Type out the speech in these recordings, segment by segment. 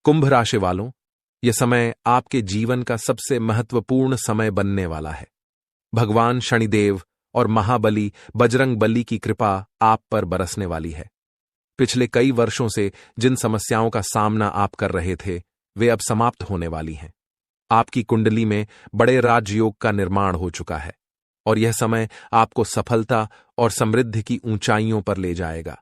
कुंभ राशि वालों, यह समय आपके जीवन का सबसे महत्वपूर्ण समय बनने वाला है। भगवान शनिदेव और महाबली बजरंगबली की कृपा आप पर बरसने वाली है। पिछले कई वर्षों से जिन समस्याओं का सामना आप कर रहे थे, वे अब समाप्त होने वाली हैं। आपकी कुंडली में बड़े राजयोग का निर्माण हो चुका है और यह समय आपको सफलता और समृद्धि की ऊंचाइयों पर ले जाएगा।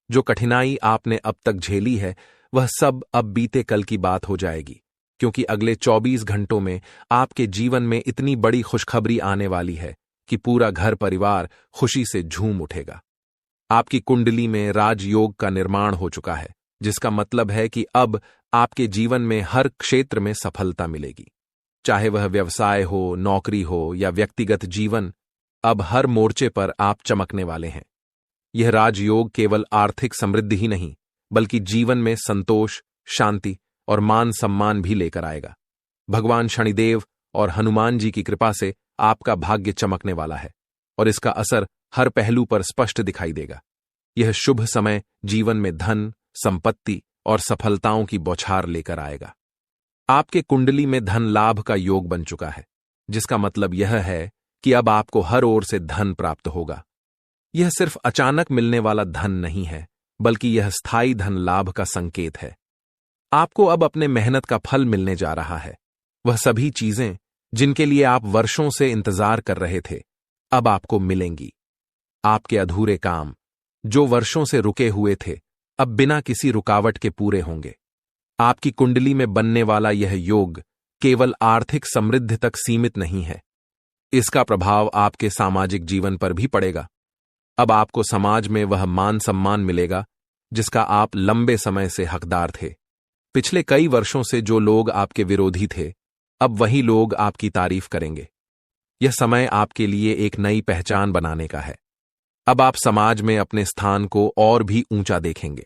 जो कठिनाई आपने अब तक झेली है, वह सब अब बीते कल की बात हो जाएगी, क्योंकि अगले 24 घंटों में आपके जीवन में इतनी बड़ी खुशखबरी आने वाली है कि पूरा घर परिवार खुशी से झूम उठेगा। आपकी कुंडली में राजयोग का निर्माण हो चुका है, जिसका मतलब है कि अब आपके जीवन में हर क्षेत्र में सफलता मिलेगी। चाहे वह व्यवसाय हो, नौकरी हो या व्यक्तिगत जीवन, अब हर मोर्चे पर आप चमकने वाले हैं। यह राजयोग केवल आर्थिक समृद्धि ही नहीं, बल्कि जीवन में संतोष, शांति और मान सम्मान भी लेकर आएगा। भगवान शनिदेव और हनुमान जी की कृपा से आपका भाग्य चमकने वाला है और इसका असर हर पहलू पर स्पष्ट दिखाई देगा। यह शुभ समय जीवन में धन, संपत्ति और सफलताओं की बौछार लेकर आएगा। आपके कुंडली में धन लाभ का योग बन चुका है, जिसका मतलब यह है कि अब आपको हर ओर से धन प्राप्त होगा। यह सिर्फ अचानक मिलने वाला धन नहीं है, बल्कि यह स्थायी धन लाभ का संकेत है। आपको अब अपने मेहनत का फल मिलने जा रहा है। वह सभी चीजें जिनके लिए आप वर्षों से इंतजार कर रहे थे, अब आपको मिलेंगी। आपके अधूरे काम, जो वर्षों से रुके हुए थे, अब बिना किसी रुकावट के पूरे होंगे। आपकी कुंडली में बनने वाला यह योग केवल आर्थिक समृद्धि तक सीमित नहीं है, इसका प्रभाव आपके सामाजिक जीवन पर भी पड़ेगा। अब आपको समाज में वह मान सम्मान मिलेगा जिसका आप लंबे समय से हकदार थे। पिछले कई वर्षों से जो लोग आपके विरोधी थे, अब वही लोग आपकी तारीफ करेंगे। यह समय आपके लिए एक नई पहचान बनाने का है। अब आप समाज में अपने स्थान को और भी ऊंचा देखेंगे।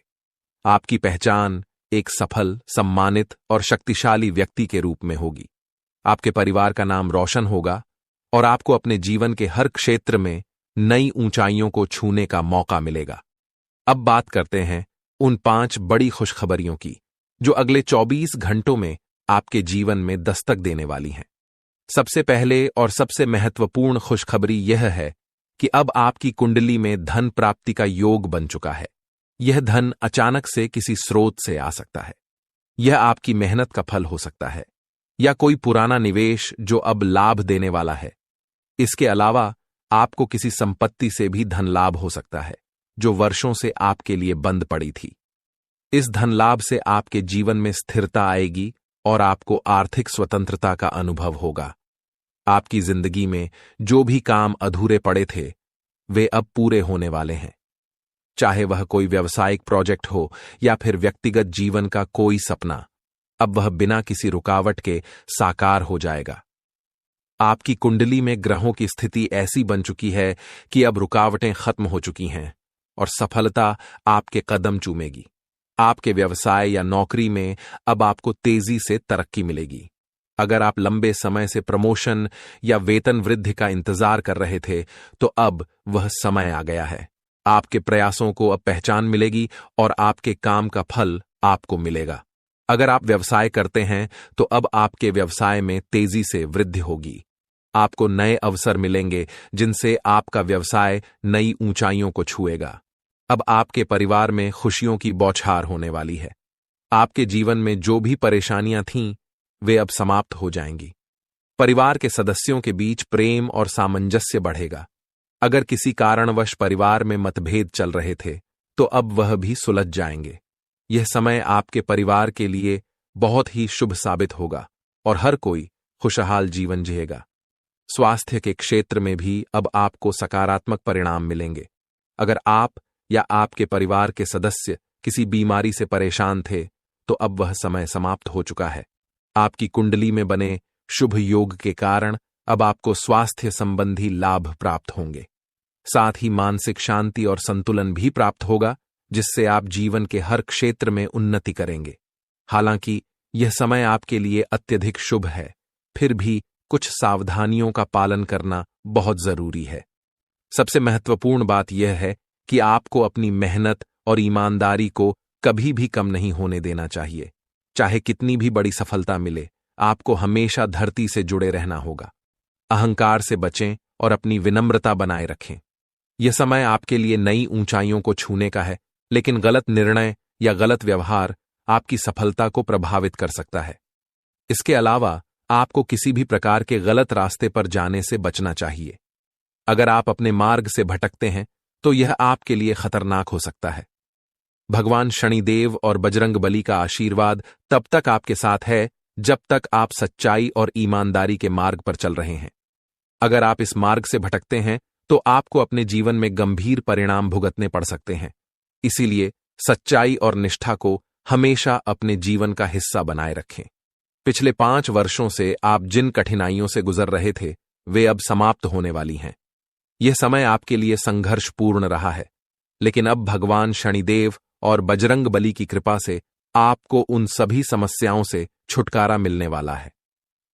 आपकी पहचान एक सफल, सम्मानित और शक्तिशाली व्यक्ति के रूप में होगी। आपके परिवार का नाम रोशन होगा और आपको अपने जीवन के हर क्षेत्र में नई ऊंचाइयों को छूने का मौका मिलेगा। अब बात करते हैं उन 5 बड़ी खुशखबरियों की, जो अगले 24 घंटों में आपके जीवन में दस्तक देने वाली हैं। सबसे पहले और सबसे महत्वपूर्ण खुशखबरी यह है कि अब आपकी कुंडली में धन प्राप्ति का योग बन चुका है। यह धन अचानक से किसी स्रोत से आ सकता है। यह आपकी मेहनत का फल हो सकता है या कोई पुराना निवेश जो अब लाभ देने वाला है। इसके अलावा आपको किसी संपत्ति से भी धन लाभ हो सकता है, जो वर्षों से आपके लिए बंद पड़ी थी। इस धन लाभ से आपके जीवन में स्थिरता आएगी और आपको आर्थिक स्वतंत्रता का अनुभव होगा। आपकी जिंदगी में जो भी काम अधूरे पड़े थे, वे अब पूरे होने वाले हैं। चाहे वह कोई व्यावसायिक प्रोजेक्ट हो या फिर व्यक्तिगत जीवन का कोई सपना, अब वह बिना किसी रुकावट के साकार हो जाएगा। आपकी कुंडली में ग्रहों की स्थिति ऐसी बन चुकी है कि अब रुकावटें खत्म हो चुकी हैं और सफलता आपके कदम चूमेगी। आपके व्यवसाय या नौकरी में अब आपको तेजी से तरक्की मिलेगी। अगर आप लंबे समय से प्रमोशन या वेतन वृद्धि का इंतजार कर रहे थे, तो अब वह समय आ गया है। आपके प्रयासों को अब पहचान मिलेगी और आपके काम का फल आपको मिलेगा। अगर आप व्यवसाय करते हैं, तो अब आपके व्यवसाय में तेजी से वृद्धि होगी। आपको नए अवसर मिलेंगे जिनसे आपका व्यवसाय नई ऊंचाइयों को छुएगा। अब आपके परिवार में खुशियों की बौछार होने वाली है। आपके जीवन में जो भी परेशानियां थीं, वे अब समाप्त हो जाएंगी। परिवार के सदस्यों के बीच प्रेम और सामंजस्य बढ़ेगा। अगर किसी कारणवश परिवार में मतभेद चल रहे थे, तो अब वह भी सुलझ जाएंगे। यह समय आपके परिवार के लिए बहुत ही शुभ साबित होगा और हर कोई खुशहाल जीवन जिएगा। स्वास्थ्य के क्षेत्र में भी अब आपको सकारात्मक परिणाम मिलेंगे। अगर आप या आपके परिवार के सदस्य किसी बीमारी से परेशान थे, तो अब वह समय समाप्त हो चुका है। आपकी कुंडली में बने शुभ योग के कारण अब आपको स्वास्थ्य संबंधी लाभ प्राप्त होंगे। साथ ही मानसिक शांति और संतुलन भी प्राप्त होगा, जिससे आप जीवन के हर क्षेत्र में उन्नति करेंगे। हालांकि यह समय आपके लिए अत्यधिक शुभ है, फिर भी कुछ सावधानियों का पालन करना बहुत जरूरी है। सबसे महत्वपूर्ण बात यह है कि आपको अपनी मेहनत और ईमानदारी को कभी भी कम नहीं होने देना चाहिए। चाहे कितनी भी बड़ी सफलता मिले, आपको हमेशा धरती से जुड़े रहना होगा। अहंकार से बचें और अपनी विनम्रता बनाए रखें। यह समय आपके लिए नई ऊंचाइयों को छूने का है, लेकिन गलत निर्णय या गलत व्यवहार आपकी सफलता को प्रभावित कर सकता है। इसके अलावा आपको किसी भी प्रकार के गलत रास्ते पर जाने से बचना चाहिए। अगर आप अपने मार्ग से भटकते हैं तो यह आपके लिए खतरनाक हो सकता है। भगवान शनिदेव और बजरंगबली का आशीर्वाद तब तक आपके साथ है जब तक आप सच्चाई और ईमानदारी के मार्ग पर चल रहे हैं। अगर आप इस मार्ग से भटकते हैं तो आपको अपने जीवन में गंभीर परिणाम भुगतने पड़ सकते हैं। इसीलिए सच्चाई और निष्ठा को हमेशा अपने जीवन का हिस्सा बनाए रखें। पिछले 5 वर्षों से आप जिन कठिनाइयों से गुजर रहे थे, वे अब समाप्त होने वाली हैं। यह समय आपके लिए संघर्षपूर्ण रहा है, लेकिन अब भगवान शनिदेव और बजरंगबली की कृपा से आपको उन सभी समस्याओं से छुटकारा मिलने वाला है।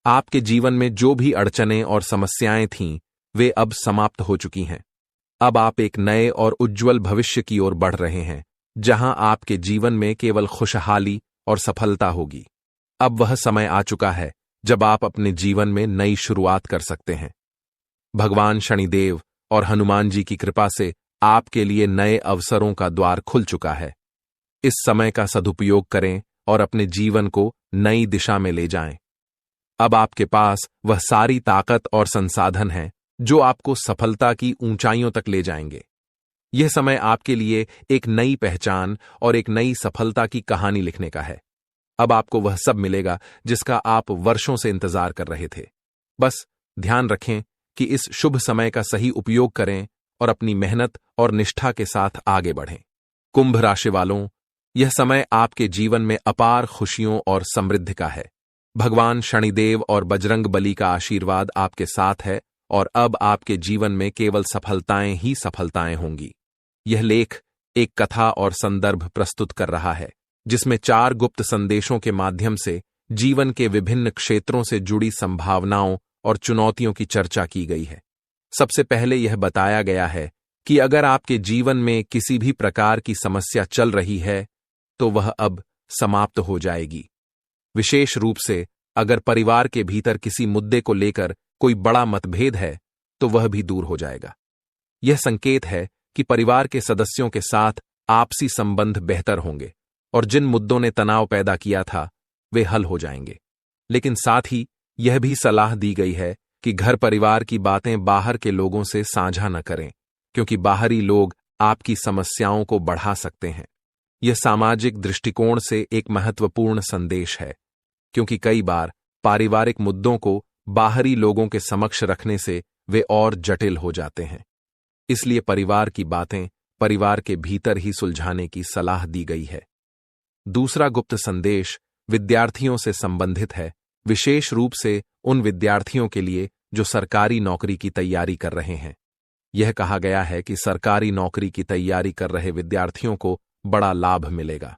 आपके जीवन में जो भी अड़चनें और समस्याएं थीं, वे अब समाप्त हो चुकी हैं। अब आप एक नए और उज्ज्वल भविष्य की ओर बढ़ रहे हैं, जहां आपके जीवन में केवल खुशहाली और सफलता होगी। अब वह समय आ चुका है जब आप अपने जीवन में नई शुरुआत कर सकते हैं। भगवान शनिदेव और हनुमान जी की कृपा से आपके लिए नए अवसरों का द्वार खुल चुका है। इस समय का सदुपयोग करें और अपने जीवन को नई दिशा में ले जाएं। अब आपके पास वह सारी ताकत और संसाधन हैं जो आपको सफलता की ऊंचाइयों तक ले जाएंगे। यह समय आपके लिए एक नई पहचान और एक नई सफलता की कहानी लिखने का है। अब आपको वह सब मिलेगा जिसका आप वर्षों से इंतजार कर रहे थे। बस ध्यान रखें कि इस शुभ समय का सही उपयोग करें और अपनी मेहनत और निष्ठा के साथ आगे बढ़ें। कुंभ राशि वालों, यह समय आपके जीवन में अपार खुशियों और समृद्धि का है। भगवान शनिदेव और बजरंगबली का आशीर्वाद आपके साथ है और अब आपके जीवन में केवल सफलताएं ही सफलताएं होंगी। यह लेख एक कथा और संदर्भ प्रस्तुत कर रहा है, जिसमें 4 गुप्त संदेशों के माध्यम से जीवन के विभिन्न क्षेत्रों से जुड़ी संभावनाओं और चुनौतियों की चर्चा की गई है। सबसे पहले यह बताया गया है कि अगर आपके जीवन में किसी भी प्रकार की समस्या चल रही है, तो वह अब समाप्त हो जाएगी। विशेष रूप से अगर परिवार के भीतर किसी मुद्दे को लेकर कोई बड़ा मतभेद है, तो वह भी दूर हो जाएगा। यह संकेत है कि परिवार के सदस्यों के साथ आपसी संबंध बेहतर होंगे और जिन मुद्दों ने तनाव पैदा किया था, वे हल हो जाएंगे। लेकिन साथ ही यह भी सलाह दी गई है कि घर परिवार की बातें बाहर के लोगों से साझा न करें, क्योंकि बाहरी लोग आपकी समस्याओं को बढ़ा सकते हैं। यह सामाजिक दृष्टिकोण से एक महत्वपूर्ण संदेश है, क्योंकि कई बार पारिवारिक मुद्दों को बाहरी लोगों के समक्ष रखने से वे और जटिल हो जाते हैं। इसलिए परिवार की बातें परिवार के भीतर ही सुलझाने की सलाह दी गई है। दूसरा गुप्त संदेश विद्यार्थियों से संबंधित है, विशेष रूप से उन विद्यार्थियों के लिए जो सरकारी नौकरी की तैयारी कर रहे हैं। यह कहा गया है कि सरकारी नौकरी की तैयारी कर रहे विद्यार्थियों को बड़ा लाभ मिलेगा।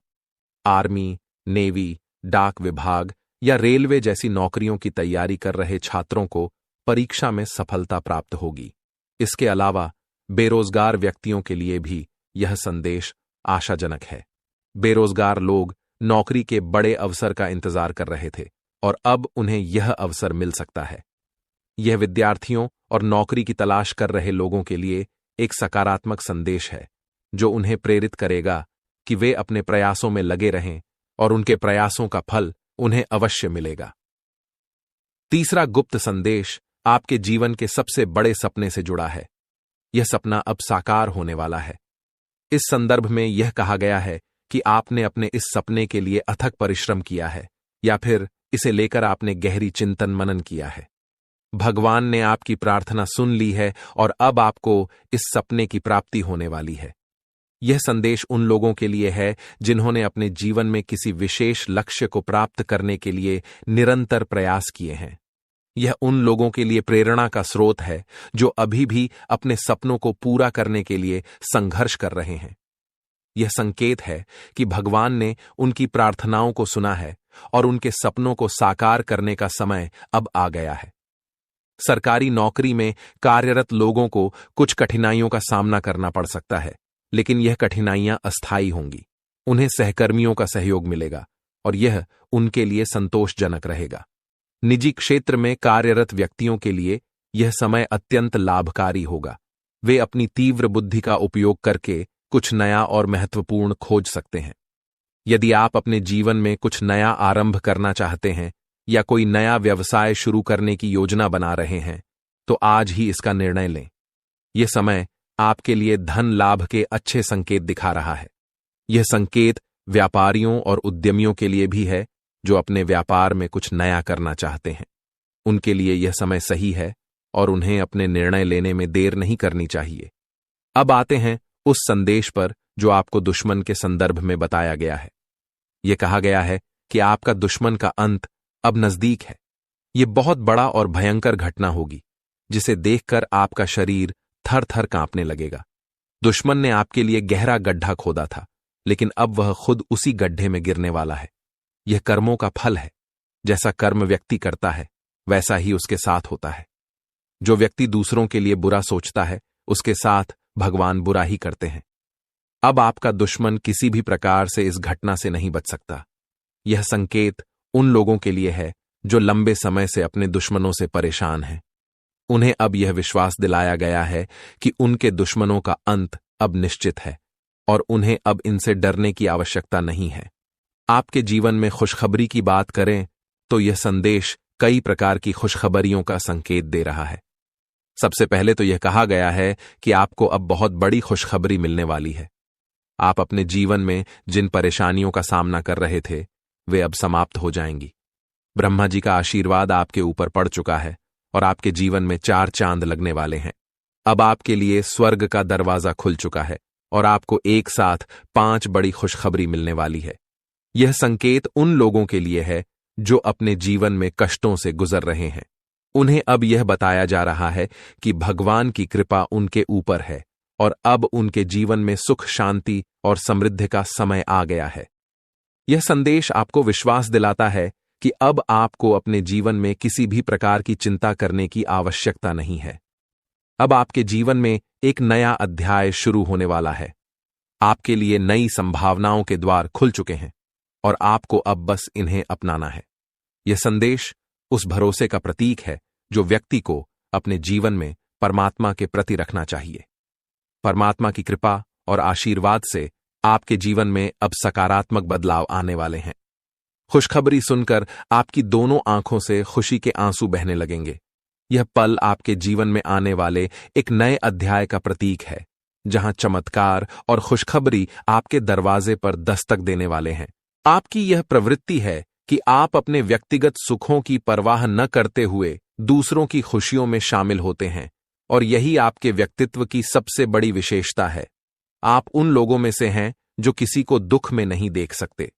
आर्मी, नेवी, डाक विभाग या रेलवे जैसी नौकरियों की तैयारी कर रहे छात्रों को परीक्षा में सफलता प्राप्त होगी। इसके अलावा बेरोजगार व्यक्तियों के लिए भी यह संदेश आशाजनक है। बेरोजगार लोग नौकरी के बड़े अवसर का इंतजार कर रहे थे और अब उन्हें यह अवसर मिल सकता है। यह विद्यार्थियों और नौकरी की तलाश कर रहे लोगों के लिए एक सकारात्मक संदेश है, जो उन्हें प्रेरित करेगा कि वे अपने प्रयासों में लगे रहें और उनके प्रयासों का फल उन्हें अवश्य मिलेगा। तीसरा गुप्त संदेश आपके जीवन के सबसे बड़े सपने से जुड़ा है। यह सपना अब साकार होने वाला है। इस संदर्भ में यह कहा गया है कि आपने अपने इस सपने के लिए अथक परिश्रम किया है या फिर इसे लेकर आपने गहरी चिंतन मनन किया है। भगवान ने आपकी प्रार्थना सुन ली है और अब आपको इस सपने की प्राप्ति होने वाली है। यह संदेश उन लोगों के लिए है जिन्होंने अपने जीवन में किसी विशेष लक्ष्य को प्राप्त करने के लिए निरंतर प्रयास किए हैं। यह उन लोगों के लिए प्रेरणा का स्रोत है जो अभी भी अपने सपनों को पूरा करने के लिए संघर्ष कर रहे हैं। यह संकेत है कि भगवान ने उनकी प्रार्थनाओं को सुना है और उनके सपनों को साकार करने का समय अब आ गया है। सरकारी नौकरी में कार्यरत लोगों को कुछ कठिनाइयों का सामना करना पड़ सकता है, लेकिन यह कठिनाइयां अस्थायी होंगी। उन्हें सहकर्मियों का सहयोग मिलेगा, और यह उनके लिए संतोषजनक रहेगा। निजी क्षेत्र में कार्यरत व्यक्तियों के लिए यह समय अत्यंत लाभकारी होगा। वे अपनी तीव्र बुद्धि का उपयोग करके कुछ नया और महत्वपूर्ण खोज सकते हैं। यदि आप अपने जीवन में कुछ नया आरंभ करना चाहते हैं या कोई नया व्यवसाय शुरू करने की योजना बना रहे हैं, तो आज ही इसका निर्णय लें। यह समय आपके लिए धन लाभ के अच्छे संकेत दिखा रहा है। यह संकेत व्यापारियों और उद्यमियों के लिए भी है जो अपने व्यापार में कुछ नया करना चाहते हैं। उनके लिए यह समय सही है और उन्हें अपने निर्णय लेने में देर नहीं करनी चाहिए। अब आते हैं उस संदेश पर जो आपको दुश्मन के संदर्भ में बताया गया है। यह कहा गया है कि आपका दुश्मन का अंत अब नजदीक है। यह बहुत बड़ा और भयंकर घटना होगी जिसे देखकर आपका शरीर थर थर कांपने लगेगा। दुश्मन ने आपके लिए गहरा गड्ढा खोदा था, लेकिन अब वह खुद उसी गड्ढे में गिरने वाला है। यह कर्मों का फल है। जैसा कर्म व्यक्ति करता है वैसा ही उसके साथ होता है। जो व्यक्ति दूसरों के लिए बुरा सोचता है उसके साथ भगवान बुरा ही करते हैं। अब आपका दुश्मन किसी भी प्रकार से इस घटना से नहीं बच सकता। यह संकेत उन लोगों के लिए है जो लंबे समय से अपने दुश्मनों से परेशान हैं। उन्हें अब यह विश्वास दिलाया गया है कि उनके दुश्मनों का अंत अब निश्चित है और उन्हें अब इनसे डरने की आवश्यकता नहीं है। आपके जीवन में खुशखबरी की बात करें तो यह संदेश कई प्रकार की खुशखबरियों का संकेत दे रहा है। सबसे पहले तो यह कहा गया है कि आपको अब बहुत बड़ी खुशखबरी मिलने वाली है। आप अपने जीवन में जिन परेशानियों का सामना कर रहे थे वे अब समाप्त हो जाएंगी। ब्रह्मा जी का आशीर्वाद आपके ऊपर पड़ चुका है और आपके जीवन में 4 चांद लगने वाले हैं। अब आपके लिए स्वर्ग का दरवाजा खुल चुका है और आपको एक साथ 5 बड़ी खुशखबरी मिलने वाली है। यह संकेत उन लोगों के लिए है जो अपने जीवन में कष्टों से गुजर रहे हैं। उन्हें अब यह बताया जा रहा है कि भगवान की कृपा उनके ऊपर है और अब उनके जीवन में सुख, शांति और समृद्धि का समय आ गया है। यह संदेश आपको विश्वास दिलाता है कि अब आपको अपने जीवन में किसी भी प्रकार की चिंता करने की आवश्यकता नहीं है। अब आपके जीवन में एक नया अध्याय शुरू होने वाला है। आपके लिए नई संभावनाओं के द्वार खुल चुके हैं और आपको अब बस इन्हें अपनाना है। यह संदेश उस भरोसे का प्रतीक है जो व्यक्ति को अपने जीवन में परमात्मा के प्रति रखना चाहिए। परमात्मा की कृपा और आशीर्वाद से आपके जीवन में अब सकारात्मक बदलाव आने वाले हैं। खुशखबरी सुनकर आपकी दोनों आंखों से खुशी के आंसू बहने लगेंगे। यह पल आपके जीवन में आने वाले एक नए अध्याय का प्रतीक है, जहां चमत्कार और खुशखबरी आपके दरवाजे पर दस्तक देने वाले हैं। आपकी यह प्रवृत्ति है कि आप अपने व्यक्तिगत सुखों की परवाह न करते हुए दूसरों की खुशियों में शामिल होते हैं और यही आपके व्यक्तित्व की सबसे बड़ी विशेषता है। आप उन लोगों में से हैं जो किसी को दुख में नहीं देख सकते।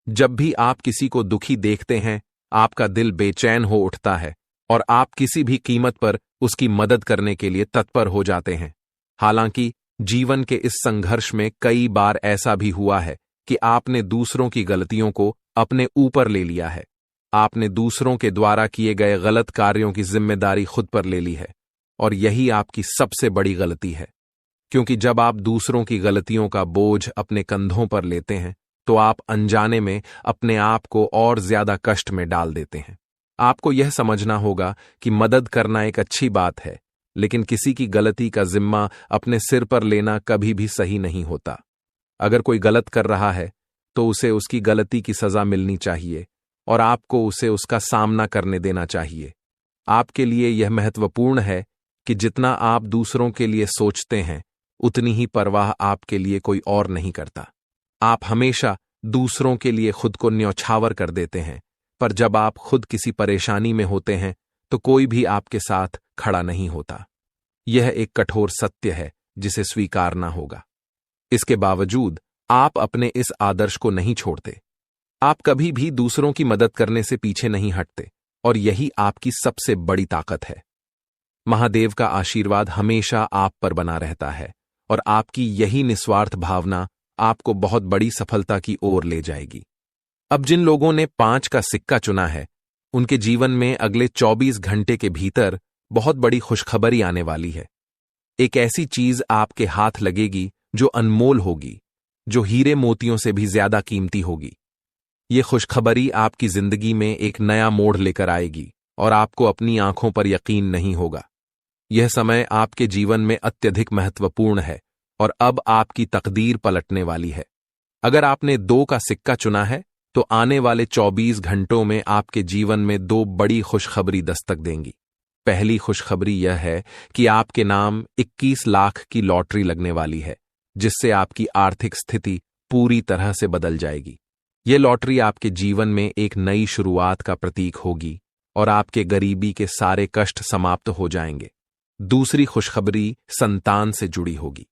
जब भी आप किसी को दुखी देखते हैं, आपका दिल बेचैन हो उठता है और आप किसी भी कीमत पर उसकी मदद करने के लिए तत्पर हो जाते हैं। हालांकि जीवन के इस संघर्ष में कई बार ऐसा भी हुआ है कि आपने दूसरों की गलतियों को अपने ऊपर ले लिया है। आपने दूसरों के द्वारा किए गए गलत कार्यों की जिम्मेदारी खुद पर ले ली है और यही आपकी सबसे बड़ी गलती है, क्योंकि जब आप दूसरों की गलतियों का बोझ अपने कंधों पर लेते हैं तो आप अनजाने में अपने आप को और ज्यादा कष्ट में डाल देते हैं। आपको यह समझना होगा कि मदद करना एक अच्छी बात है, लेकिन किसी की गलती का जिम्मा अपने सिर पर लेना कभी भी सही नहीं होता। अगर कोई गलत कर रहा है तो उसे उसकी गलती की सजा मिलनी चाहिए और आपको उसे उसका सामना करने देना चाहिए। आपके लिए यह महत्वपूर्ण है कि जितना आप दूसरों के लिए सोचते हैं उतनी ही परवाह आपके लिए कोई और नहीं करता। आप हमेशा दूसरों के लिए खुद को न्यौछावर कर देते हैं, पर जब आप खुद किसी परेशानी में होते हैं तो कोई भी आपके साथ खड़ा नहीं होता। यह एक कठोर सत्य है जिसे स्वीकारना होगा। इसके बावजूद आप अपने इस आदर्श को नहीं छोड़ते। आप कभी भी दूसरों की मदद करने से पीछे नहीं हटते और यही आपकी सबसे बड़ी ताकत है। महादेव का आशीर्वाद हमेशा आप पर बना रहता है और आपकी यही निस्वार्थ भावना आपको बहुत बड़ी सफलता की ओर ले जाएगी। अब जिन लोगों ने 5 का सिक्का चुना है, उनके जीवन में अगले 24 घंटे के भीतर बहुत बड़ी खुशखबरी आने वाली है। एक ऐसी चीज आपके हाथ लगेगी जो अनमोल होगी, जो हीरे मोतियों से भी ज्यादा कीमती होगी। ये खुशखबरी आपकी जिंदगी में एक नया मोड़ लेकर आएगी और आपको अपनी आंखों पर यकीन नहीं होगा। यह समय आपके जीवन में अत्यधिक महत्वपूर्ण है और अब आपकी तकदीर पलटने वाली है। अगर आपने 2 का सिक्का चुना है तो आने वाले 24 घंटों में आपके जीवन में 2 बड़ी खुशखबरी दस्तक देंगी। पहली खुशखबरी यह है कि आपके नाम 21 लाख की लॉटरी लगने वाली है, जिससे आपकी आर्थिक स्थिति पूरी तरह से बदल जाएगी। यह लॉटरी आपके जीवन में एक नई शुरुआत का प्रतीक होगी और आपके गरीबी के सारे कष्ट समाप्त हो जाएंगे। दूसरी खुशखबरी संतान से जुड़ी होगी।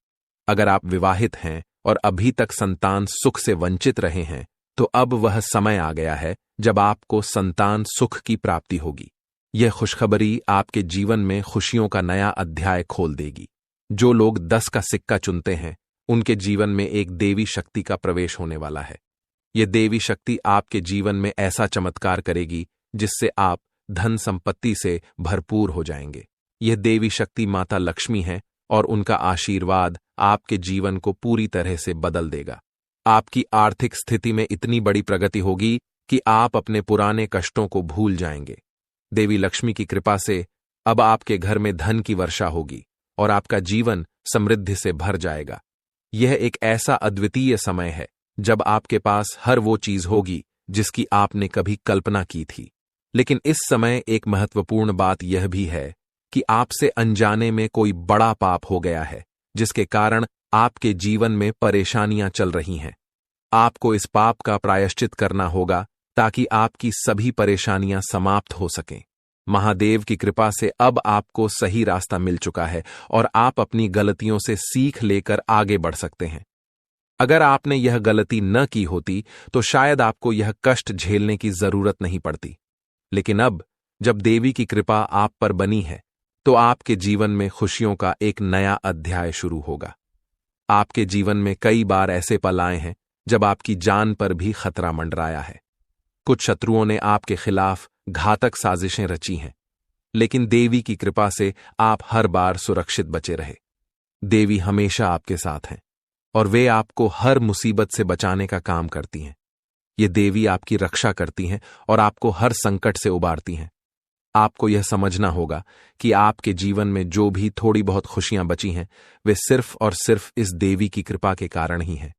अगर आप विवाहित हैं और अभी तक संतान सुख से वंचित रहे हैं, तो अब वह समय आ गया है जब आपको संतान सुख की प्राप्ति होगी। यह खुशखबरी आपके जीवन में खुशियों का नया अध्याय खोल देगी। जो लोग 10 का सिक्का चुनते हैं, उनके जीवन में एक देवी शक्ति का प्रवेश होने वाला है। यह देवी शक्ति आपके जीवन में ऐसा चमत्कार करेगी जिससे आप धन संपत्ति से भरपूर हो जाएंगे। यह देवी शक्ति माता लक्ष्मी है और उनका आशीर्वाद आपके जीवन को पूरी तरह से बदल देगा। आपकी आर्थिक स्थिति में इतनी बड़ी प्रगति होगी कि आप अपने पुराने कष्टों को भूल जाएंगे। देवी लक्ष्मी की कृपा से अब आपके घर में धन की वर्षा होगी और आपका जीवन समृद्धि से भर जाएगा। यह एक ऐसा अद्वितीय समय है जब आपके पास हर वो चीज होगी जिसकी आपने कभी कल्पना की थी। लेकिन इस समय एक महत्वपूर्ण बात यह भी है कि आपसे अनजाने में कोई बड़ा पाप हो गया है, जिसके कारण आपके जीवन में परेशानियां चल रही हैं। आपको इस पाप का प्रायश्चित करना होगा ताकि आपकी सभी परेशानियां समाप्त हो सकें। महादेव की कृपा से अब आपको सही रास्ता मिल चुका है और आप अपनी गलतियों से सीख लेकर आगे बढ़ सकते हैं। अगर आपने यह गलती न की होती तो शायद आपको यह कष्ट झेलने की जरूरत नहीं पड़ती। लेकिन अब जब देवी की कृपा आप पर बनी है, तो आपके जीवन में खुशियों का एक नया अध्याय शुरू होगा। आपके जीवन में कई बार ऐसे पल आए हैं जब आपकी जान पर भी खतरा मंडराया है। कुछ शत्रुओं ने आपके खिलाफ घातक साजिशें रची हैं, लेकिन देवी की कृपा से आप हर बार सुरक्षित बचे रहे। देवी हमेशा आपके साथ हैं और वे आपको हर मुसीबत से बचाने का काम करती हैं। ये देवी आपकी रक्षा करती हैं और आपको हर संकट से उबारती हैं। आपको यह समझना होगा कि आपके जीवन में जो भी थोड़ी बहुत खुशियां बची हैं, वे सिर्फ और सिर्फ इस देवी की कृपा के कारण ही हैं।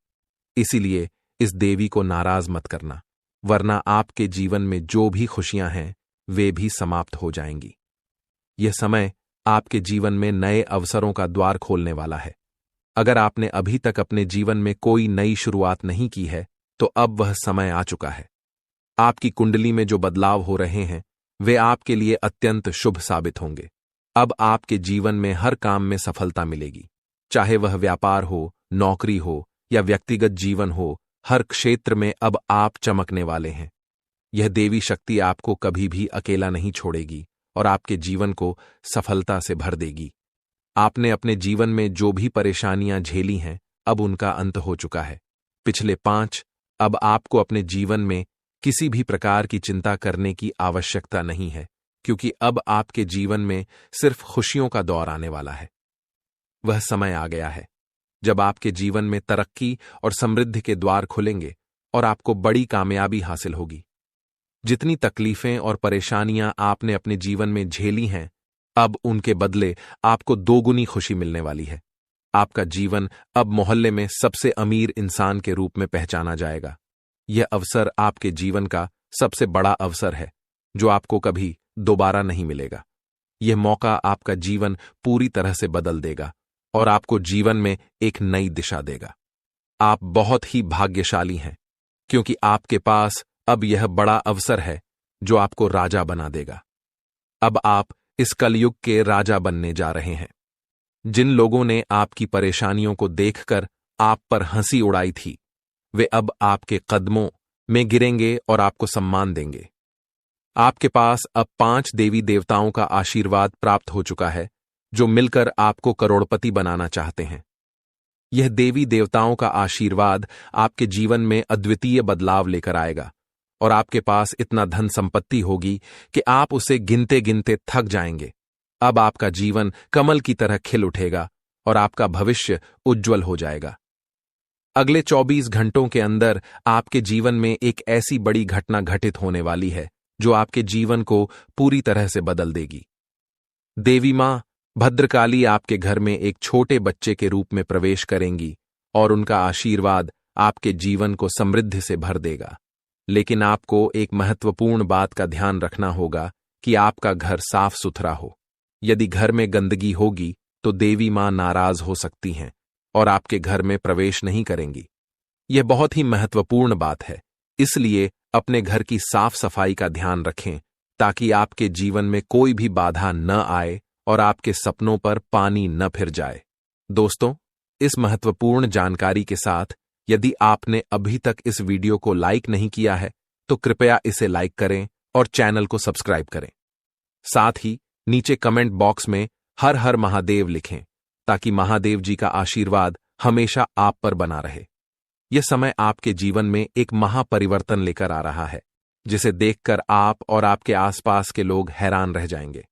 इसीलिए इस देवी को नाराज मत करना, वरना आपके जीवन में जो भी खुशियां हैं, वे भी समाप्त हो जाएंगी। यह समय आपके जीवन में नए अवसरों का द्वार खोलने वाला है। अगर आपने अभी तक अपने जीवन में कोई नई शुरुआत नहीं की है, तो अब वह समय आ चुका है। आपकी कुंडली में जो बदलाव हो रहे हैं, वे आपके लिए अत्यंत शुभ साबित होंगे। अब आपके जीवन में हर काम में सफलता मिलेगी, चाहे वह व्यापार हो, नौकरी हो या व्यक्तिगत जीवन हो। हर क्षेत्र में अब आप चमकने वाले हैं। यह देवी शक्ति आपको कभी भी अकेला नहीं छोड़ेगी और आपके जीवन को सफलता से भर देगी। आपने अपने जीवन में जो भी परेशानियां झेली हैं, अब उनका अंत हो चुका है। पिछले 5 अब आपको अपने जीवन में किसी भी प्रकार की चिंता करने की आवश्यकता नहीं है, क्योंकि अब आपके जीवन में सिर्फ खुशियों का दौर आने वाला है। वह समय आ गया है जब आपके जीवन में तरक्की और समृद्धि के द्वार खुलेंगे और आपको बड़ी कामयाबी हासिल होगी। जितनी तकलीफें और परेशानियां आपने अपने जीवन में झेली हैं, अब उनके बदले आपको 2 गुनी खुशी मिलने वाली है। आपका जीवन अब मोहल्ले में सबसे अमीर इंसान के रूप में पहचाना जाएगा। यह अवसर आपके जीवन का सबसे बड़ा अवसर है, जो आपको कभी दोबारा नहीं मिलेगा। यह मौका आपका जीवन पूरी तरह से बदल देगा और आपको जीवन में एक नई दिशा देगा। आप बहुत ही भाग्यशाली हैं, क्योंकि आपके पास अब यह बड़ा अवसर है जो आपको राजा बना देगा। अब आप इस कलयुग के राजा बनने जा रहे हैं। जिन लोगों ने आपकी परेशानियों को देखकर आप पर हंसी उड़ाई थी, वे अब आपके कदमों में गिरेंगे और आपको सम्मान देंगे। आपके पास अब 5 देवी देवताओं का आशीर्वाद प्राप्त हो चुका है, जो मिलकर आपको करोड़पति बनाना चाहते हैं। यह देवी देवताओं का आशीर्वाद आपके जीवन में अद्वितीय बदलाव लेकर आएगा और आपके पास इतना धन संपत्ति होगी कि आप उसे गिनते गिनते थक जाएंगे। अब आपका जीवन कमल की तरह खिल उठेगा और आपका भविष्य उज्जवल हो जाएगा। अगले 24 घंटों के अंदर आपके जीवन में एक ऐसी बड़ी घटना घटित होने वाली है जो आपके जीवन को पूरी तरह से बदल देगी। देवी मां भद्रकाली आपके घर में एक छोटे बच्चे के रूप में प्रवेश करेंगी और उनका आशीर्वाद आपके जीवन को समृद्धि से भर देगा। लेकिन आपको एक महत्वपूर्ण बात का ध्यान रखना होगा कि आपका घर साफ सुथरा हो। यदि घर में गंदगी होगी तो देवी मां नाराज हो सकती हैं और आपके घर में प्रवेश नहीं करेंगी। यह बहुत ही महत्वपूर्ण बात है, इसलिए अपने घर की साफ सफाई का ध्यान रखें ताकि आपके जीवन में कोई भी बाधा न आए और आपके सपनों पर पानी न फिर जाए। दोस्तों, इस महत्वपूर्ण जानकारी के साथ यदि आपने अभी तक इस वीडियो को लाइक नहीं किया है तो कृपया इसे लाइक करें और चैनल को सब्सक्राइब करें। साथ ही नीचे कमेंट बॉक्स में हर हर महादेव लिखें ताकि महादेव जी का आशीर्वाद हमेशा आप पर बना रहे। यह समय आपके जीवन में एक महापरिवर्तन लेकर आ रहा है जिसे देखकर आप और आपके आसपास के लोग हैरान रह जाएंगे।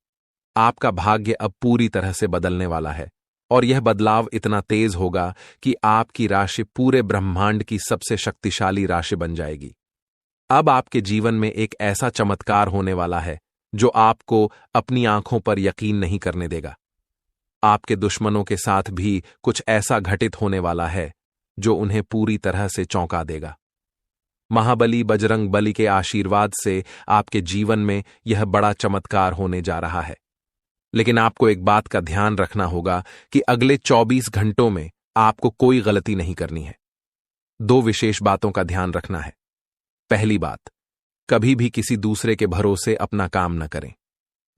आपका भाग्य अब पूरी तरह से बदलने वाला है और यह बदलाव इतना तेज होगा कि आपकी राशि पूरे ब्रह्मांड की सबसे शक्तिशाली राशि बन जाएगी। अब आपके जीवन में एक ऐसा चमत्कार होने वाला है जो आपको अपनी आंखों पर यकीन नहीं करने देगा। आपके दुश्मनों के साथ भी कुछ ऐसा घटित होने वाला है जो उन्हें पूरी तरह से चौंका देगा। महाबली बजरंग बली के आशीर्वाद से आपके जीवन में यह बड़ा चमत्कार होने जा रहा है। लेकिन आपको एक बात का ध्यान रखना होगा कि अगले 24 घंटों में आपको कोई गलती नहीं करनी है। 2 विशेष बातों का ध्यान रखना है। पहली बात, कभी भी किसी दूसरे के भरोसे अपना काम न करें।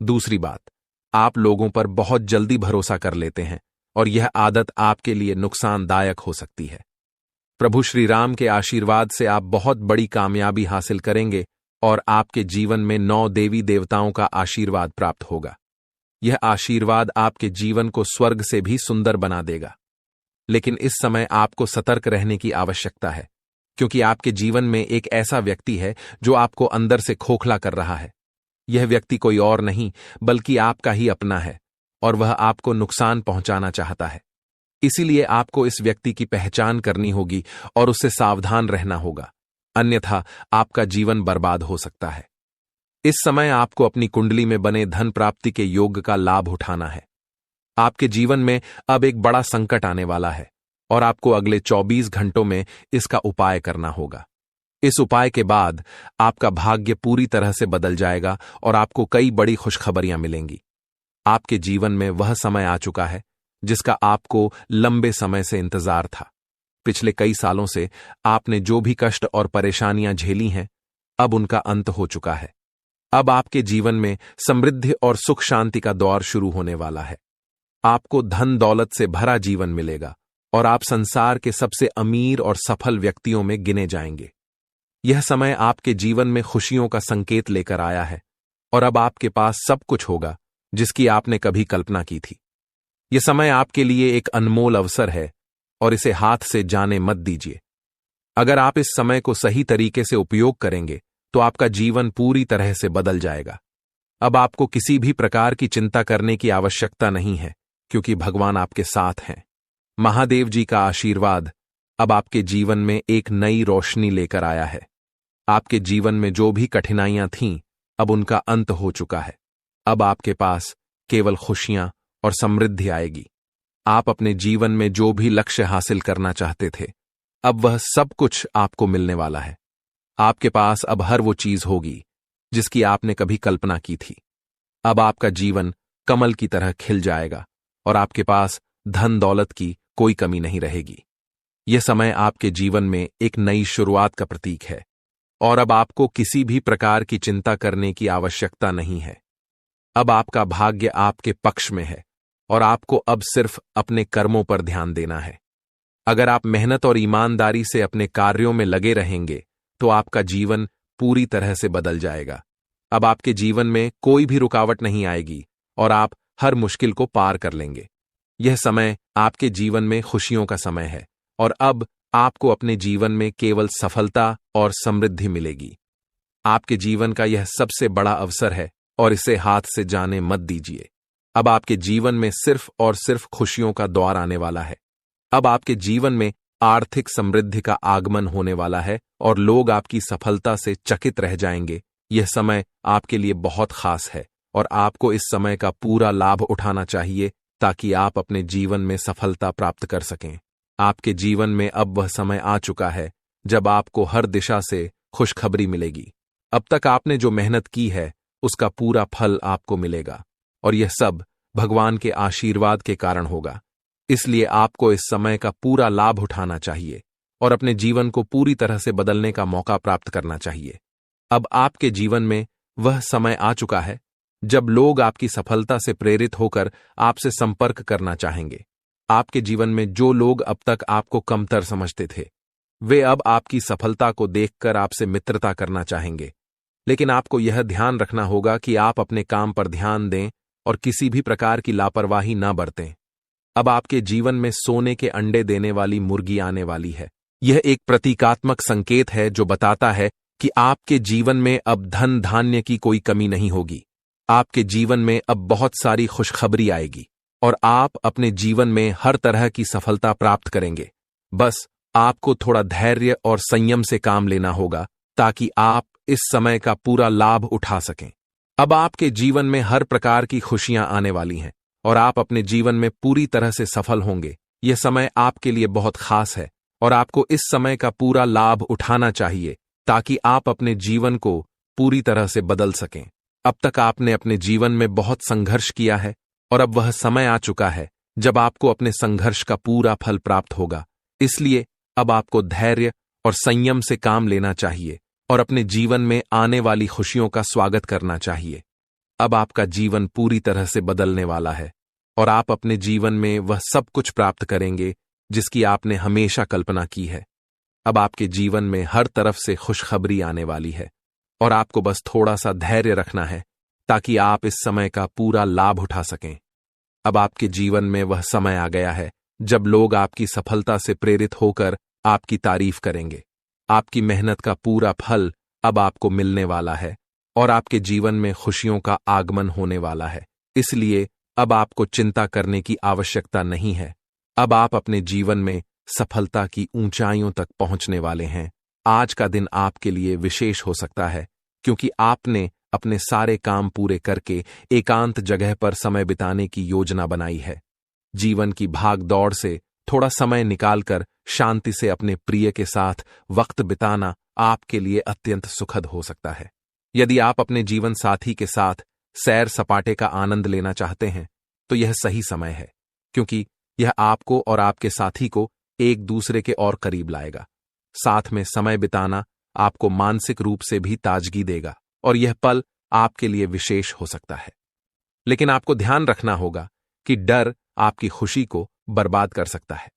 दूसरी बात, आप लोगों पर बहुत जल्दी भरोसा कर लेते हैं और यह आदत आपके लिए नुकसानदायक हो सकती है। प्रभु श्री राम के आशीर्वाद से आप बहुत बड़ी कामयाबी हासिल करेंगे और आपके जीवन में 9 देवी देवताओं का आशीर्वाद प्राप्त होगा। यह आशीर्वाद आपके जीवन को स्वर्ग से भी सुंदर बना देगा। लेकिन इस समय आपको सतर्क रहने की आवश्यकता है क्योंकि आपके जीवन में एक ऐसा व्यक्ति है जो आपको अंदर से खोखला कर रहा है। यह व्यक्ति कोई और नहीं बल्कि आपका ही अपना है और वह आपको नुकसान पहुंचाना चाहता है। इसीलिए आपको इस व्यक्ति की पहचान करनी होगी और उससे सावधान रहना होगा, अन्यथा आपका जीवन बर्बाद हो सकता है। इस समय आपको अपनी कुंडली में बने धन प्राप्ति के योग का लाभ उठाना है। आपके जीवन में अब एक बड़ा संकट आने वाला है और आपको अगले 24 घंटों में इसका उपाय करना होगा। इस उपाय के बाद आपका भाग्य पूरी तरह से बदल जाएगा और आपको कई बड़ी खुशखबरियां मिलेंगी। आपके जीवन में वह समय आ चुका है जिसका आपको लंबे समय से इंतजार था। पिछले कई सालों से आपने जो भी कष्ट और परेशानियां झेली हैं, अब उनका अंत हो चुका है। अब आपके जीवन में समृद्धि और सुख शांति का दौर शुरू होने वाला है। आपको धन दौलत से भरा जीवन मिलेगा और आप संसार के सबसे अमीर और सफल व्यक्तियों में गिने जाएंगे। यह समय आपके जीवन में खुशियों का संकेत लेकर आया है और अब आपके पास सब कुछ होगा जिसकी आपने कभी कल्पना की थी। यह समय आपके लिए एक अनमोल अवसर है और इसे हाथ से जाने मत दीजिए। अगर आप इस समय को सही तरीके से उपयोग करेंगे तो आपका जीवन पूरी तरह से बदल जाएगा। अब आपको किसी भी प्रकार की चिंता करने की आवश्यकता नहीं है क्योंकि भगवान आपके साथ हैं। महादेव जी का आशीर्वाद अब आपके जीवन में एक नई रोशनी लेकर आया है। आपके जीवन में जो भी कठिनाइयां थीं, अब उनका अंत हो चुका है। अब आपके पास केवल खुशियां और समृद्धि आएगी। आप अपने जीवन में जो भी लक्ष्य हासिल करना चाहते थे, अब वह सब कुछ आपको मिलने वाला है। आपके पास अब हर वो चीज होगी जिसकी आपने कभी कल्पना की थी। अब आपका जीवन कमल की तरह खिल जाएगा और आपके पास धन दौलत की कोई कमी नहीं रहेगी। यह समय आपके जीवन में एक नई शुरुआत का प्रतीक है और अब आपको किसी भी प्रकार की चिंता करने की आवश्यकता नहीं है। अब आपका भाग्य आपके पक्ष में है और आपको अब सिर्फ अपने कर्मों पर ध्यान देना है। अगर आप मेहनत और ईमानदारी से अपने कार्यों में लगे रहेंगे तो आपका जीवन पूरी तरह से बदल जाएगा। अब आपके जीवन में कोई भी रुकावट नहीं आएगी और आप हर मुश्किल को पार कर लेंगे। यह समय आपके जीवन में खुशियों का समय है और अब आपको अपने जीवन में केवल सफलता और समृद्धि मिलेगी। आपके जीवन का यह सबसे बड़ा अवसर है और इसे हाथ से जाने मत दीजिए। अब आपके जीवन में सिर्फ और सिर्फ खुशियों का दौर आने वाला है। अब आपके जीवन में आर्थिक समृद्धि का आगमन होने वाला है और लोग आपकी सफलता से चकित रह जाएंगे। यह समय आपके लिए बहुत खास है और आपको इस समय का पूरा लाभ उठाना चाहिए ताकि आप अपने जीवन में सफलता प्राप्त कर सकें। आपके जीवन में अब वह समय आ चुका है जब आपको हर दिशा से खुशखबरी मिलेगी। अब तक आपने जो मेहनत की है उसका पूरा फल आपको मिलेगा और यह सब भगवान के आशीर्वाद के कारण होगा। इसलिए आपको इस समय का पूरा लाभ उठाना चाहिए और अपने जीवन को पूरी तरह से बदलने का मौका प्राप्त करना चाहिए। अब आपके जीवन में वह समय आ चुका है जब लोग आपकी सफलता से प्रेरित होकर आपसे संपर्क करना चाहेंगे। आपके जीवन में जो लोग अब तक आपको कमतर समझते थे, वे अब आपकी सफलता को देखकर आपसे मित्रता करना चाहेंगे। लेकिन आपको यह ध्यान रखना होगा कि आप अपने काम पर ध्यान दें और किसी भी प्रकार की लापरवाही न बरतें। अब आपके जीवन में सोने के अंडे देने वाली मुर्गी आने वाली है। यह एक प्रतीकात्मक संकेत है जो बताता है कि आपके जीवन में अब धन धान्य की कोई कमी नहीं होगी। आपके जीवन में अब बहुत सारी खुशखबरी आएगी और आप अपने जीवन में हर तरह की सफलता प्राप्त करेंगे। बस आपको थोड़ा धैर्य और संयम से काम लेना होगा ताकि आप इस समय का पूरा लाभ उठा सकें। अब आपके जीवन में हर प्रकार की खुशियां आने वाली हैं और आप अपने जीवन में पूरी तरह से सफल होंगे। यह समय आपके लिए बहुत खास है और आपको इस समय का पूरा लाभ उठाना चाहिए ताकि आप अपने जीवन को पूरी तरह से बदल सकें। अब तक आपने अपने जीवन में बहुत संघर्ष किया है और अब वह समय आ चुका है जब आपको अपने संघर्ष का पूरा फल प्राप्त होगा। इसलिए अब आपको धैर्य और संयम से काम लेना चाहिए और अपने जीवन में आने वाली खुशियों का स्वागत करना चाहिए। अब आपका जीवन पूरी तरह से बदलने वाला है और आप अपने जीवन में वह सब कुछ प्राप्त करेंगे जिसकी आपने हमेशा कल्पना की है। अब आपके जीवन में हर तरफ से खुशखबरी आने वाली है और आपको बस थोड़ा सा धैर्य रखना है ताकि आप इस समय का पूरा लाभ उठा सकें। अब आपके जीवन में वह समय आ गया है जब लोग आपकी सफलता से प्रेरित होकर आपकी तारीफ करेंगे। आपकी मेहनत का पूरा फल अब आपको मिलने वाला है और आपके जीवन में खुशियों का आगमन होने वाला है। इसलिए अब आपको चिंता करने की आवश्यकता नहीं है। अब आप अपने जीवन में सफलता की ऊंचाइयों तक पहुंचने वाले हैं। आज का दिन आपके लिए विशेष हो सकता है क्योंकि आपने अपने सारे काम पूरे करके एकांत जगह पर समय बिताने की योजना बनाई है। जीवन की भाग दौड़ से थोड़ा समय निकालकर शांति से अपने प्रिय के साथ वक्त बिताना आपके लिए अत्यंत सुखद हो सकता है। यदि आप अपने जीवन साथी के साथ सैर सपाटे का आनंद लेना चाहते हैं तो यह सही समय है क्योंकि यह आपको और आपके साथी को एक दूसरे के और करीब लाएगा। साथ में समय बिताना आपको मानसिक रूप से भी ताजगी देगा और यह पल आपके लिए विशेष हो सकता है। लेकिन आपको ध्यान रखना होगा कि डर आपकी खुशी को बर्बाद कर सकता है।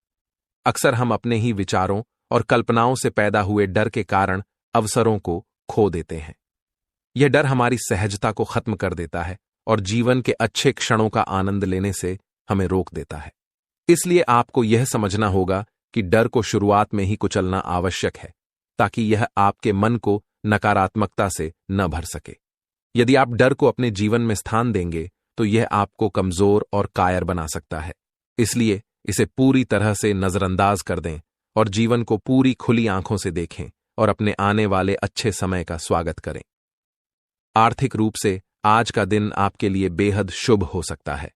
अक्सर हम अपने ही विचारों और कल्पनाओं से पैदा हुए डर के कारण अवसरों को खो देते हैं। यह डर हमारी सहजता को खत्म कर देता है और जीवन के अच्छे क्षणों का आनंद लेने से हमें रोक देता है। इसलिए आपको यह समझना होगा कि डर को शुरुआत में ही कुचलना आवश्यक है ताकि यह आपके मन को नकारात्मकता से न भर सके। यदि आप डर को अपने जीवन में स्थान देंगे तो यह आपको कमजोर और कायर बना सकता है। इसलिए इसे पूरी तरह से नजरअंदाज कर दें और जीवन को पूरी खुली आंखों से देखें और अपने आने वाले अच्छे समय का स्वागत करें। आर्थिक रूप से आज का दिन आपके लिए बेहद शुभ हो सकता है।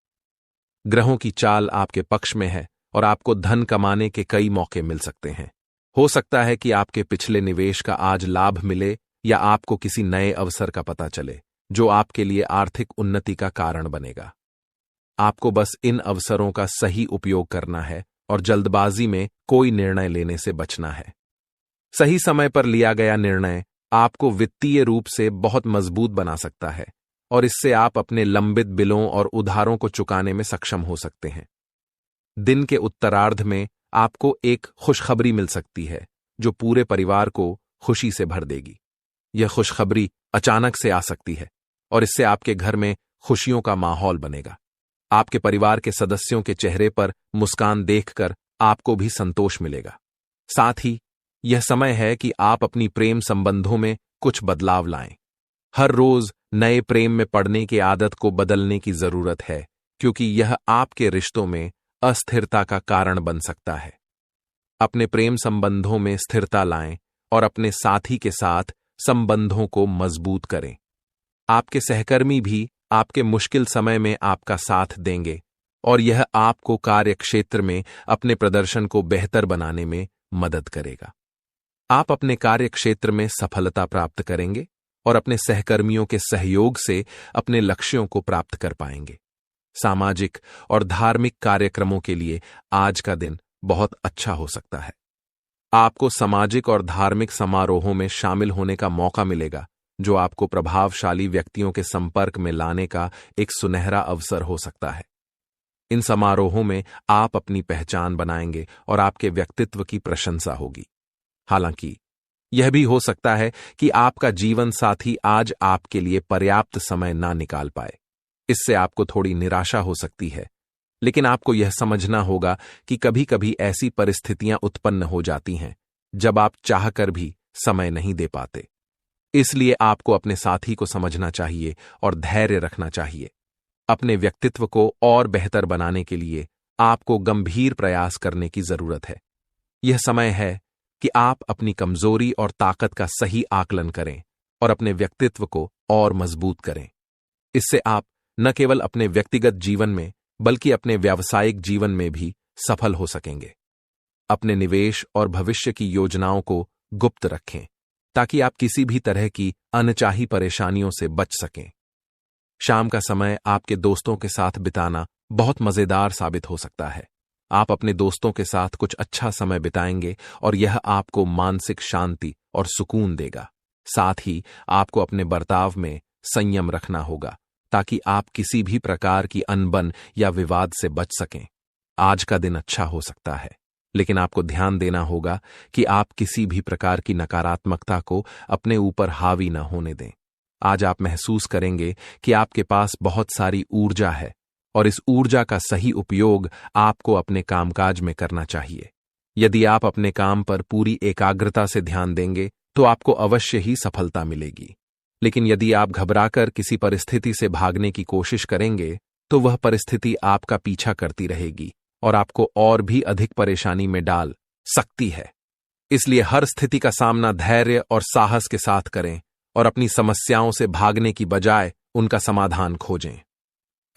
ग्रहों की चाल आपके पक्ष में है और आपको धन कमाने के कई मौके मिल सकते हैं। हो सकता है कि आपके पिछले निवेश का आज लाभ मिले या आपको किसी नए अवसर का पता चले जो आपके लिए आर्थिक उन्नति का कारण बनेगा। आपको बस इन अवसरों का सही उपयोग करना है और जल्दबाजी में कोई निर्णय लेने से बचना है। सही समय पर लिया गया निर्णय आपको वित्तीय रूप से बहुत मजबूत बना सकता है और इससे आप अपने लंबित बिलों और उधारों को चुकाने में सक्षम हो सकते हैं। दिन के उत्तरार्ध में आपको एक खुशखबरी मिल सकती है जो पूरे परिवार को खुशी से भर देगी। यह खुशखबरी अचानक से आ सकती है और इससे आपके घर में खुशियों का माहौल बनेगा। आपके परिवार के सदस्यों के चेहरे पर मुस्कान देखकर आपको भी संतोष मिलेगा। साथ ही यह समय है कि आप अपनी प्रेम संबंधों में कुछ बदलाव लाएं। हर रोज नए प्रेम में पड़ने की आदत को बदलने की जरूरत है क्योंकि यह आपके रिश्तों में अस्थिरता का कारण बन सकता है। अपने प्रेम संबंधों में स्थिरता लाएं और अपने साथी के साथ संबंधों को मजबूत करें। आपके सहकर्मी भी आपके मुश्किल समय में आपका साथ देंगे और यह आपको कार्यक्षेत्र में अपने प्रदर्शन को बेहतर बनाने में मदद करेगा। आप अपने कार्यक्षेत्र में सफलता प्राप्त करेंगे और अपने सहकर्मियों के सहयोग से अपने लक्ष्यों को प्राप्त कर पाएंगे। सामाजिक और धार्मिक कार्यक्रमों के लिए आज का दिन बहुत अच्छा हो सकता है। आपको सामाजिक और धार्मिक समारोहों में शामिल होने का मौका मिलेगा, जो आपको प्रभावशाली व्यक्तियों के संपर्क में लाने का एक सुनहरा अवसर हो सकता है। इन समारोहों में आप अपनी पहचान बनाएंगे और आपके व्यक्तित्व की प्रशंसा होगी। हालांकि यह भी हो सकता है कि आपका जीवन साथी आज आपके लिए पर्याप्त समय ना निकाल पाए। इससे आपको थोड़ी निराशा हो सकती है, लेकिन आपको यह समझना होगा कि कभी कभी ऐसी परिस्थितियां उत्पन्न हो जाती हैं जब आप चाहकर भी समय नहीं दे पाते। इसलिए आपको अपने साथी को समझना चाहिए और धैर्य रखना चाहिए। अपने व्यक्तित्व को और बेहतर बनाने के लिए आपको गंभीर प्रयास करने की जरूरत है। यह समय है कि आप अपनी कमजोरी और ताकत का सही आकलन करें और अपने व्यक्तित्व को और मजबूत करें। इससे आप न केवल अपने व्यक्तिगत जीवन में बल्कि अपने व्यावसायिक जीवन में भी सफल हो सकेंगे। अपने निवेश और भविष्य की योजनाओं को गुप्त रखें ताकि आप किसी भी तरह की अनचाही परेशानियों से बच सकें। शाम का समय आपके दोस्तों के साथ बिताना बहुत मजेदार साबित हो सकता है। आप अपने दोस्तों के साथ कुछ अच्छा समय बिताएंगे और यह आपको मानसिक शांति और सुकून देगा। साथ ही आपको अपने बर्ताव में संयम रखना होगा ताकि आप किसी भी प्रकार की अनबन या विवाद से बच सकें। आज का दिन अच्छा हो सकता है, लेकिन आपको ध्यान देना होगा कि आप किसी भी प्रकार की नकारात्मकता को अपने ऊपर हावी न होने दें। आज आप महसूस करेंगे कि आपके पास बहुत सारी ऊर्जा है और इस ऊर्जा का सही उपयोग आपको अपने कामकाज में करना चाहिए। यदि आप अपने काम पर पूरी एकाग्रता से ध्यान देंगे तो आपको अवश्य ही सफलता मिलेगी। लेकिन यदि आप घबराकर किसी परिस्थिति से भागने की कोशिश करेंगे तो वह परिस्थिति आपका पीछा करती रहेगी और आपको और भी अधिक परेशानी में डाल सकती है। इसलिए हर स्थिति का सामना धैर्य और साहस के साथ करें और अपनी समस्याओं से भागने की बजाय उनका समाधान खोजें।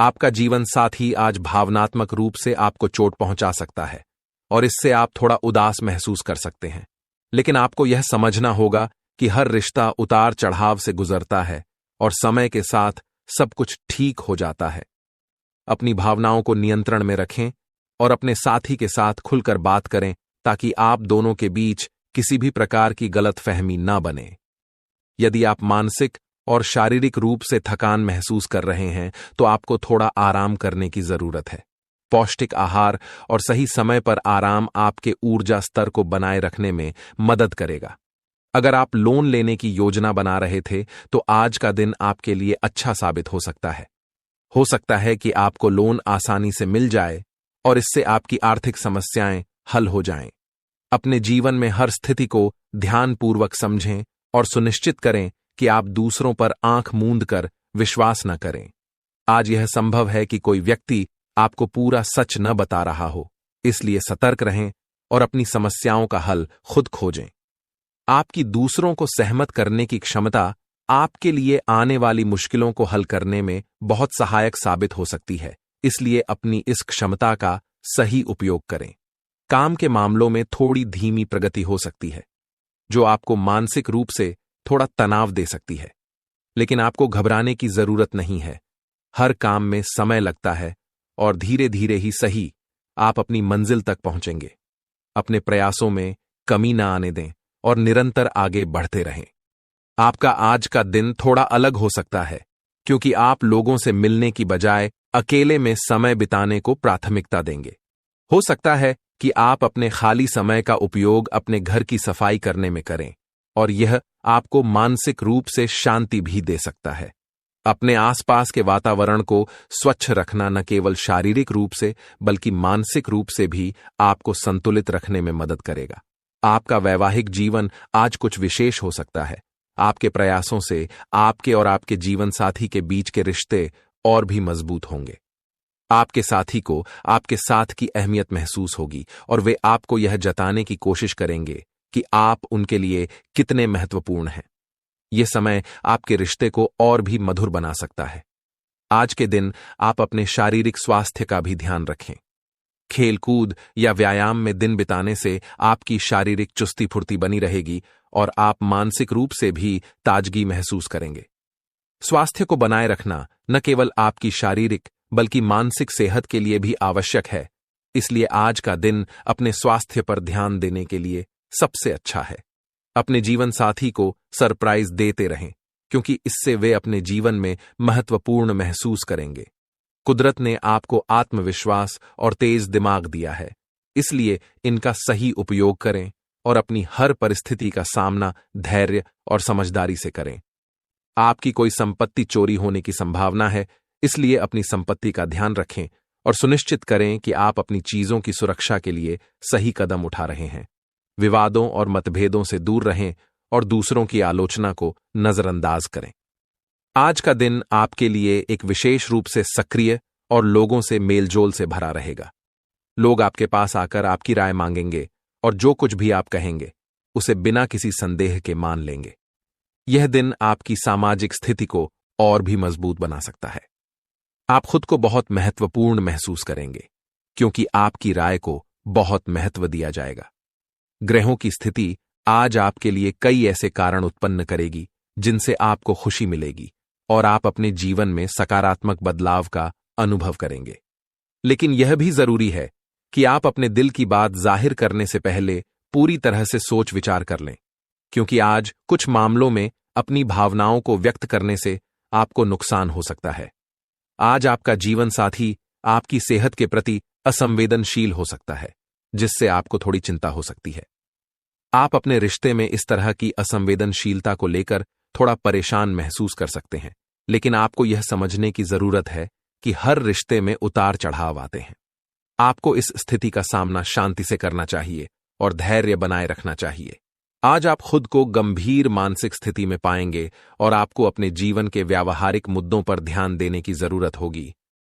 आपका जीवन साथी आज भावनात्मक रूप से आपको चोट पहुंचा सकता है और इससे आप थोड़ा उदास महसूस कर सकते हैं, लेकिन आपको यह समझना होगा कि हर रिश्ता उतार चढ़ाव से गुजरता है और समय के साथ सब कुछ ठीक हो जाता है। अपनी भावनाओं को नियंत्रण में रखें और अपने साथी के साथ खुलकर बात करें ताकि आप दोनों के बीच किसी भी प्रकार की गलतफहमी न बने। यदि आप मानसिक और शारीरिक रूप से थकान महसूस कर रहे हैं तो आपको थोड़ा आराम करने की जरूरत है। पौष्टिक आहार और सही समय पर आराम आपके ऊर्जा स्तर को बनाए रखने में मदद करेगा। अगर आप लोन लेने की योजना बना रहे थे तो आज का दिन आपके लिए अच्छा साबित हो सकता है। हो सकता है कि आपको लोन आसानी से मिल जाए और इससे आपकी आर्थिक समस्याएं हल हो जाएं। अपने जीवन में हर स्थिति को ध्यानपूर्वक समझें और सुनिश्चित करें कि आप दूसरों पर आंख मूंद कर विश्वास न करें। आज यह संभव है कि कोई व्यक्ति आपको पूरा सच न बता रहा हो, इसलिए सतर्क रहें और अपनी समस्याओं का हल खुद खोजें। आपकी दूसरों को सहमत करने की क्षमता आपके लिए आने वाली मुश्किलों को हल करने में बहुत सहायक साबित हो सकती है, इसलिए अपनी इस क्षमता का सही उपयोग करें। काम के मामलों में थोड़ी धीमी प्रगति हो सकती है, जो आपको मानसिक रूप से थोड़ा तनाव दे सकती है, लेकिन आपको घबराने की जरूरत नहीं है। हर काम में समय लगता है और धीरे धीरे ही सही आप अपनी मंजिल तक पहुंचेंगे। अपने प्रयासों में कमी न आने दें और निरंतर आगे बढ़ते रहें। आपका आज का दिन थोड़ा अलग हो सकता है क्योंकि आप लोगों से मिलने की बजाय अकेले में समय बिताने को प्राथमिकता देंगे। हो सकता है कि आप अपने खाली समय का उपयोग अपने घर की सफाई करने में करें और यह आपको मानसिक रूप से शांति भी दे सकता है। अपने आसपास के वातावरण को स्वच्छ रखना न केवल शारीरिक रूप से बल्कि मानसिक रूप से भी आपको संतुलित रखने में मदद करेगा। आपका वैवाहिक जीवन आज कुछ विशेष हो सकता है। आपके प्रयासों से आपके और आपके जीवन साथी के बीच के रिश्ते और भी मजबूत होंगे। आपके साथी को आपके साथ की अहमियत महसूस होगी और वे आपको यह जताने की कोशिश करेंगे कि आप उनके लिए कितने महत्वपूर्ण हैं। यह समय आपके रिश्ते को और भी मधुर बना सकता है। आज के दिन आप अपने शारीरिक स्वास्थ्य का भी ध्यान रखें। खेलकूद या व्यायाम में दिन बिताने से आपकी शारीरिक चुस्ती फुर्ती बनी रहेगी और आप मानसिक रूप से भी ताजगी महसूस करेंगे। स्वास्थ्य को बनाए रखना न केवल आपकी शारीरिक बल्कि मानसिक सेहत के लिए भी आवश्यक है, इसलिए आज का दिन अपने स्वास्थ्य पर ध्यान देने के लिए सबसे अच्छा है। अपने जीवन साथी को सरप्राइज देते रहें, क्योंकि इससे वे अपने जीवन में महत्वपूर्ण महसूस करेंगे। कुदरत ने आपको आत्मविश्वास और तेज दिमाग दिया है, इसलिए इनका सही उपयोग करें और अपनी हर परिस्थिति का सामना धैर्य और समझदारी से करें। आपकी कोई संपत्ति चोरी होने की संभावना है, इसलिए अपनी संपत्ति का ध्यान रखें और सुनिश्चित करें कि आप अपनी चीजों की सुरक्षा के लिए सही कदम उठा रहे हैं। विवादों और मतभेदों से दूर रहें और दूसरों की आलोचना को नजरअंदाज करें। आज का दिन आपके लिए एक विशेष रूप से सक्रिय और लोगों से मेलजोल से भरा रहेगा। लोग आपके पास आकर आपकी राय मांगेंगे और जो कुछ भी आप कहेंगे उसे बिना किसी संदेह के मान लेंगे। यह दिन आपकी सामाजिक स्थिति को और भी मजबूत बना सकता है। आप खुद को बहुत महत्वपूर्ण महसूस करेंगे, क्योंकि आपकी राय को बहुत महत्व दिया जाएगा। ग्रहों की स्थिति आज आपके लिए कई ऐसे कारण उत्पन्न करेगी जिनसे आपको खुशी मिलेगी और आप अपने जीवन में सकारात्मक बदलाव का अनुभव करेंगे। लेकिन यह भी जरूरी है कि आप अपने दिल की बात जाहिर करने से पहले पूरी तरह से सोच विचार कर लें, क्योंकि आज कुछ मामलों में अपनी भावनाओं को व्यक्त करने से आपको नुकसान हो सकता है। आज आपका जीवन साथी आपकी सेहत के प्रति असंवेदनशील हो सकता है, जिससे आपको थोड़ी चिंता हो सकती है। आप अपने रिश्ते में इस तरह की असंवेदनशीलता को लेकर थोड़ा परेशान महसूस कर सकते हैं, लेकिन आपको यह समझने की जरूरत है कि हर रिश्ते में उतार चढ़ाव आते हैं। आपको इस स्थिति का सामना शांति से करना चाहिए और धैर्य बनाए रखना चाहिए। आज आप खुद को गंभीर मानसिक स्थिति में पाएंगे और आपको अपने जीवन के व्यावहारिक मुद्दों पर ध्यान देने की जरूरत होगी।